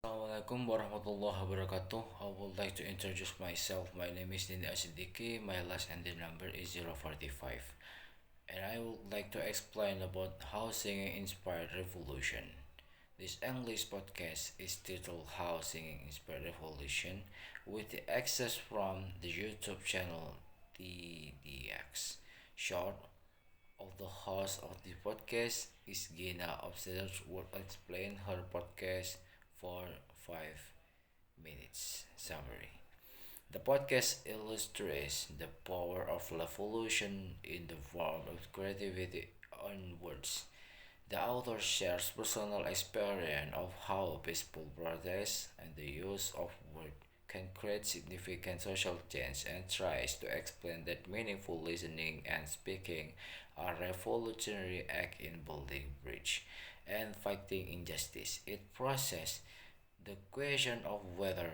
Assalamualaikum warahmatullahi wabarakatuh. I would like to introduce myself. My name is Nini Asidiki. My last ending number is 045. And I would like to explain about how singing inspired revolution. This English podcast is titled How Singing Inspired Revolution with the access from the YouTube channel TDX. Short of the host of the podcast is Gina Observers will explain her podcast for 5 minutes summary. The podcast illustrates the power of revolution in the form of creativity on words. The author shares personal experience of how peaceful protest and the use of words can create significant social change and tries to explain that meaningful listening and speaking are revolutionary act in building bridge and fighting injustice. It processes the question of whether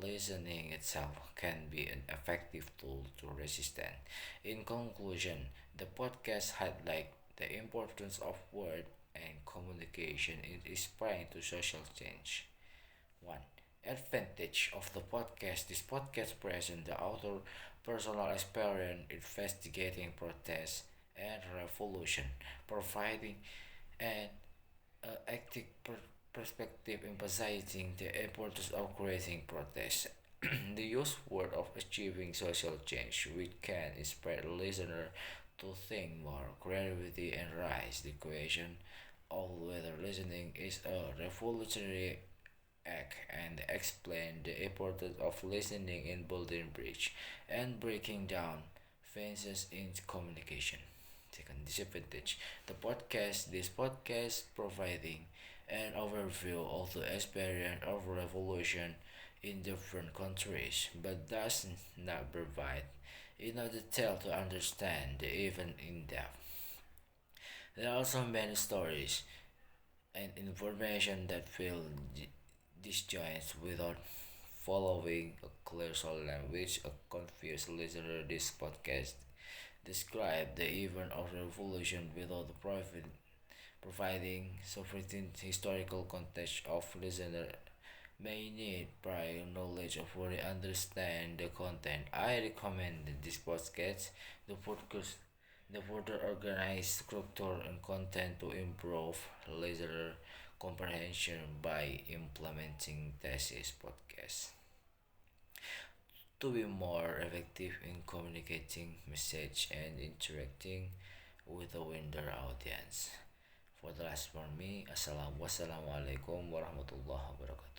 listening itself can be an effective tool to resistance. In conclusion, the podcast highlights the importance of word and communication in inspiring to social change. 1. Advantage of the podcast. This podcast presents the author personal experience investigating protests and revolution, providing an active perspective emphasizing the importance of creating protest. The use word of achieving social change, which can inspire the listener to think more creativity and raise the question of whether listening is a revolutionary act and explain the importance of listening in building bridge and breaking down fences in communication. Second disadvantage, this podcast providing an overview of the experience of revolution in different countries, but does not provide enough detail to understand the event in depth. There are also many stories and information that feel disjoint without following a clear sound language. A confused listener, this podcast describe the event of revolution without providing sufficient historical context of listener may need prior knowledge of really understand the content. I recommend this podcast the podcast the further organized structure and content to improve listener comprehension by implementing this podcast to be more effective in communicating message and interacting with the wider audience. For the last for me, wassalamualaikum warahmatullahi wabarakatuh.